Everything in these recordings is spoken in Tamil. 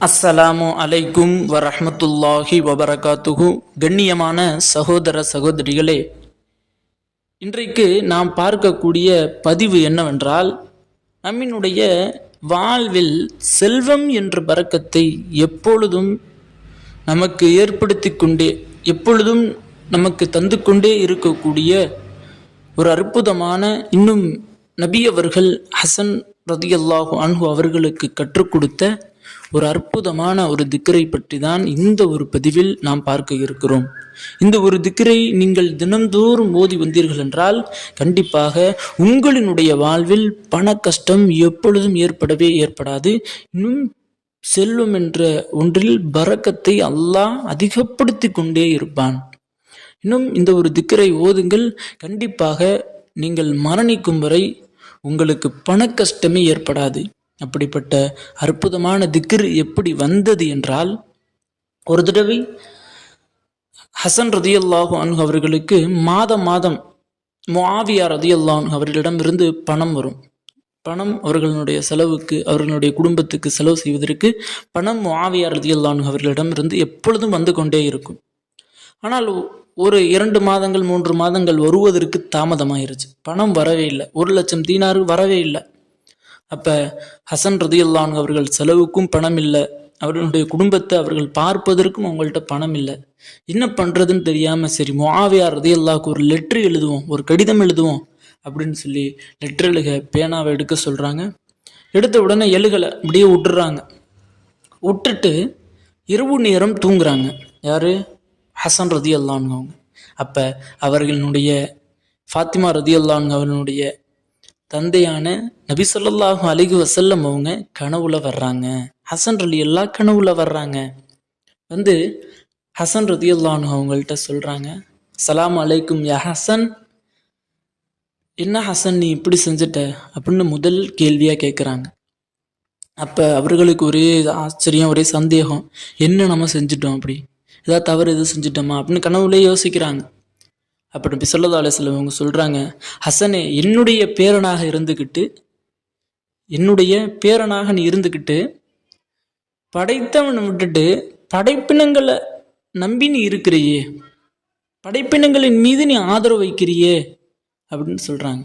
அஸ்ஸலாமு அலைக்கும் வரஹ்மத்துல்லாஹி வபரகாத்துஹு. கண்ணியமான சகோதர சகோதரிகளே, இன்றைக்கு நாம் பார்க்கக்கூடிய பதிவு என்னவென்றால், நம்மினுடைய வாழ்வில் செல்வம் என்ற பரக்கத்தை எப்பொழுதும் நமக்கு ஏற்படுத்தி கொண்டே, எப்பொழுதும் நமக்கு தந்து கொண்டே இருக்கக்கூடிய ஒரு அற்புதமான, இன்னும் நபி அவர்கள் ஹசன் ரதியல்லாஹு அன்ஹு அவர்களுக்கு கற்றுக் கொடுத்த ஒரு அற்புதமான ஒரு திக்கரை பற்றி தான் இந்த ஒரு பதிவில் நாம் பார்க்க இருக்கிறோம். இந்த ஒரு திக்கரை நீங்கள் தினந்தோறும் ஓதி வந்தீர்கள் என்றால் கண்டிப்பாக உங்களினுடைய வாழ்வில் பண கஷ்டம் எப்பொழுதும் ஏற்படவே ஏற்படாது. இன்னும் செல்வம் என்ற ஒன்றில் பரக்கத்தை அல்லாஹ் அதிகப்படுத்தி கொண்டே இருப்பான். இன்னும் இந்த ஒரு திக்கரை ஓதுங்கள், கண்டிப்பாக நீங்கள் மரணிக்கும் வரை உங்களுக்கு பண கஷ்டமே ஏற்படாது. அப்படிப்பட்ட அற்புதமான திக்ர் எப்படி வந்தது என்றால், ஒரு தடவை ஹசன் ரதியல்லாஹு அன்ஹு அவர்களுக்கு மாதம் மாதம் முஆவியா ரதியல்லாஹு அன்ஹு அவர்களிடமிருந்து பணம் வரும். பணம் அவர்களுடைய செலவுக்கு, அவர்களுடைய குடும்பத்துக்கு செலவு செய்வதற்கு பணம் முஆவியா ரதியல்லாஹு அன்ஹு அவர்களிடமிருந்து எப்பொழுதும் வந்து கொண்டே இருக்கும். ஆனால் ஒரு 2 மாதங்கள் 3 மாதங்கள் வருவதற்கு தாமதமாயிருச்சு. பணம் வரவே இல்லை. 1,00,000 தீனார் வரவே இல்லை. அப்போ ஹசன் ரதியல்லாஹு அன்ஹு அவர்கள் செலவுக்கும் பணம் இல்லை, அவர்களுடைய குடும்பத்தை அவர்கள் பார்ப்பதற்கும் அவங்கள்ட்ட பணம் இல்லை. என்ன பண்ணுறதுன்னு தெரியாமல், சரி முஆவியா ரதியல்லாஹுக்கு ஒரு லெட்ரு எழுதுவோம், ஒரு கடிதம் எழுதுவோம் அப்படின்னு சொல்லி லெட்ரு எழுக பேனாவை எடுக்க சொல்கிறாங்க. எடுத்த உடனே எழுகலை, அப்படியே விட்டுறாங்க. விட்டுட்டு இரவு நேரம் தூங்குறாங்க. யார்? ஹசன் ரதியல்லாஹு அன்ஹு அவங்க. அப்போ அவர்களுடைய ஃபாத்திமா ரதியல்லாஹு அன்ஹு அவர்களுடைய தந்தையான நபி ஸல்லல்லாஹு அலைஹி வஸல்லம் அவங்க கனவுல வர்றாங்க. ஹசன் ரலியல்லாஹு கனவுல வர்றாங்க. வந்து ஹசன் ரதியல்லாஹு அன்ஹு அவங்கள்ட்ட சொல்கிறாங்க, ஸலாமு அலைக்கும் யா ஹசன். என்ன ஹசன் நீ இப்படி செஞ்சுட்ட அப்படின்னு முதல் கேள்வியாக கேட்குறாங்க. அப்போ அவர்களுக்கு ஒரே ஆச்சரியம், ஒரே சந்தேகம். என்ன நம்ம செஞ்சுட்டோம், அப்படி ஏதாவது தவறு எதுவும் செஞ்சுட்டோமா அப்படின்னு கனவுலே யோசிக்கிறாங்க. அப்போ நபி ஸல்லல்லாஹு அலைஹி வஸல்லம் அவங்க சொல்கிறாங்க, ஹசனே, என்னுடைய பேரனாக நீ இருந்துக்கிட்டு படைத்தவனை விட்டுட்டு படைப்பினங்களை நம்பி நீ இருக்கிறியே, படைப்பினங்களின் மீது நீ ஆதரவு வைக்கிறியே அப்படின்னு சொல்கிறாங்க.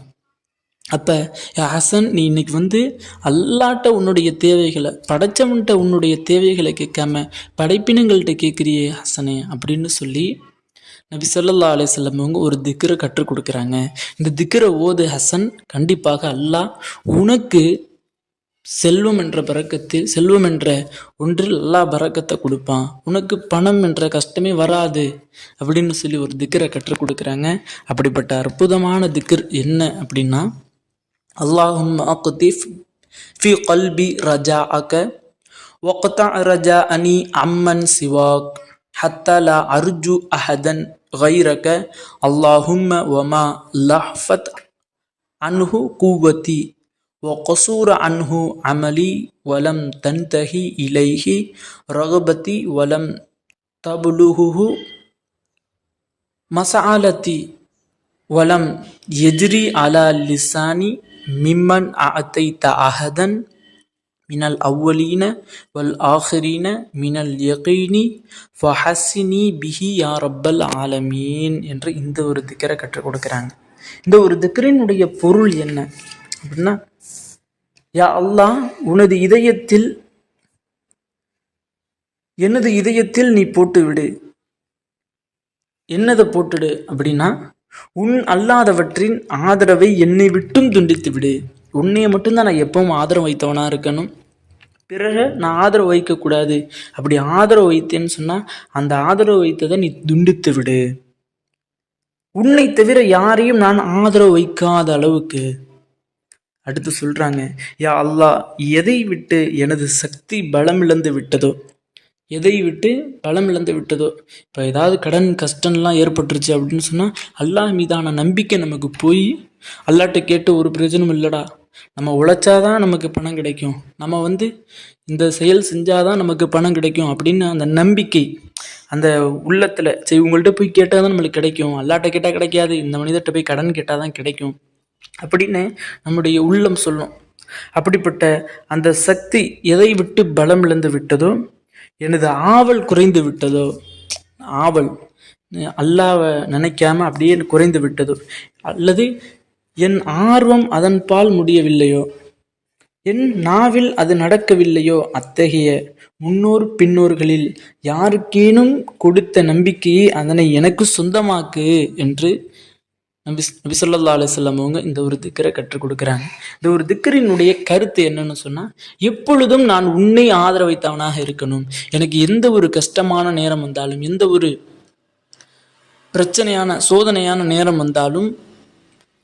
அப்போ ஹசன், நீ இன்னைக்கு அல்லாட்ட உன்னுடைய தேவைகளை, படைச்சவன்கிட்ட உன்னுடைய தேவைகளை கேட்காம படைப்பினங்கள்கிட்ட கேட்குறியே ஹசனே அப்படின்னு சொல்லி நபி ஸல்லல்லாஹு அலைஹி வஸல்லம் அவங்க ஒரு திக்ரை கற்றுக் கொடுக்குறாங்க. இந்த திக்ரை ஓது ஹசன், கண்டிப்பாக அல்லாஹ் உனக்கு செல்வம் என்ற ஒன்றில் அல்லாஹ் பரக்கத்தை கொடுப்பான், உனக்கு பணம் என்ற கஷ்டமே வராது அப்படின்னு சொல்லி ஒரு திக்ரை கற்றுக் கொடுக்குறாங்க. அப்படிப்பட்ட அற்புதமான திக்ர் என்ன அப்படின்னா, அல்லாஹும்ம அக்தி ஃபி கல்பி ரஜாஅக வக்தா ரஜாஅனி அம்மன் சிவாக் ஹத்தா லா அர்ஜு அஹதன் கைரக அல்லாஹும்ம வமா லஹ்ஃபத் அன்ஹு குவதி வகசூர அன்ஹு அமலி வலம் தன்தஹி இலைஹி ரகபதி வலம் தபுலுஹு மசாலதி வலம் எஜ்ரி அலா லிசானி மிம்மன் அஅதைத அஹதன் மினல் அவ்வலீன வல் ஆஹிரீன மினல் யகீனி ஃபஹஸ்ஸினி பிஹி யா ரப்பல் ஆலமீன் என்று இந்த ஒரு திக்கரை கற்றுக் கொடுக்குறாங்க. இந்த ஒரு திக்கரினுடைய பொருள் என்ன அப்படின்னா, யா அல்லாஹ், எனது இதயத்தில் நீ போட்டு விடு. என்னதை போட்டுடு அப்படின்னா, உன் அல்லாதவற்றின் ஆதரவை என்னை விட்டும் துண்டித்து விடு. உன்னைய மட்டும்தான் நான் எப்பவும் ஆதரவு வைத்தவனாக இருக்கணும், பிறகு நான் ஆதரவு வைக்கக்கூடாது. அப்படி ஆதரவு வைத்தேன்னு சொன்னால் அந்த ஆதரவு வைத்ததை நீ துண்டித்து விடு. உன்னை தவிர யாரையும் நான் ஆதரவு வைக்காத அளவுக்கு. அடுத்து சொல்கிறாங்க, யா அல்லாஹ், எதை விட்டு எனது சக்தி பலமிழந்து விட்டதோ, இப்போ ஏதாவது கடன் கஷ்டம்லாம் ஏற்பட்டுருச்சு அப்படின்னு சொன்னால் அல்லாஹ் மீதான நம்பிக்கை நமக்கு போய் அல்லாட்ட கேட்டு ஒரு பிரயோஜனம் இல்லைடா, நம்ம உழைச்சாதான் நமக்கு பணம் கிடைக்கும், நம்ம இந்த செயல் செஞ்சாதான் நமக்கு பணம் கிடைக்கும் அப்படின்னு அந்த நம்பிக்கை அந்த உள்ளத்தில், சரி உங்கள்கிட்ட போய் கேட்டால் தான் நம்மளுக்கு கிடைக்கும், அல்லாட்ட கேட்டால் கிடைக்காது, இந்த மனிதர்கிட்ட போய் கடன் கேட்டால் தான் கிடைக்கும் அப்படின்னு நம்முடைய உள்ளம் சொல்லும். அப்படிப்பட்ட அந்த சக்தி எதை விட்டு பலம் இழந்து விட்டதோ, எனது ஆவல் குறைந்து விட்டதோ, ஆவல் அல்லாவை நினைக்காம அப்படியே குறைந்து விட்டதோ, அல்லது என் ஆர்வம் அதன் பால் முடியவில்லையோ, என் நாவில் அது நடக்கவில்லையோ, அத்தகைய முன்னோர் பின்னோர்களில் யாருக்கேனும் கொடுத்த நம்பிக்கையை அதனை எனக்கு சொந்தமாக்கு என்று நபி ஸல்லல்லாஹு அலைஹி வஸல்லம் அவங்க இந்த ஒரு திக்கரை கற்றுக் கொடுக்குறாங்க. இந்த ஒரு திக்கரினுடைய கருத்து என்னன்னு சொன்னா, எப்பொழுதும் நான் உன்னை ஆதரவைத்தவனாக இருக்கணும். எனக்கு எந்த ஒரு கஷ்டமான நேரம் வந்தாலும், எந்த ஒரு பிரச்சனையான சோதனையான நேரம் வந்தாலும்,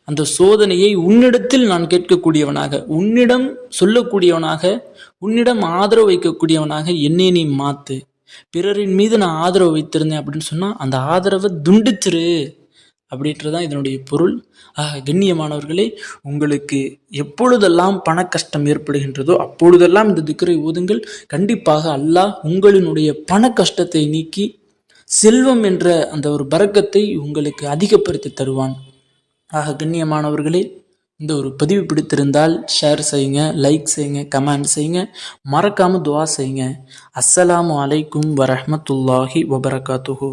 அந்த சோதனையை உன்னிடத்தில் நான் கேட்கக்கூடியவனாக, உன்னிடம் சொல்லக்கூடியவனாக, உன்னிடம் ஆதரவு வைக்கக்கூடியவனாக என்னை நீ மாத்து. பிறரின் மீது நான் ஆதரவு வைத்திருந்தேன் அப்படின்னு சொன்னா அந்த ஆதரவை துண்டிச்சிரு அப்படின்றதான் இதனுடைய பொருள். கண்ணியமானவர்களே, உங்களுக்கு எப்பொழுதெல்லாம் பண கஷ்டம் ஏற்படுகின்றதோ அப்பொழுதெல்லாம் இந்த திக்ரை ஓதுங்கள். கண்டிப்பாக அல்லாஹ் உங்களினுடைய பண கஷ்டத்தை நீக்கி செல்வம் என்ற அந்த ஒரு பரக்கத்தை உங்களுக்கு அதிகப்படுத்தி தருவான். கண்ணியமானவர்களே, இந்த ஒரு பதிவு பிடித்திருந்தால் ஷேர் செய்யுங்க, லைக் செய்யுங்க, கமெண்ட் செய்யுங்க, மறக்காம துஆ செய்யுங்க. அஸ்ஸலாமு அலைக்கும் வரஹ்மத்துல்லாஹி வபரகாத்துஹு.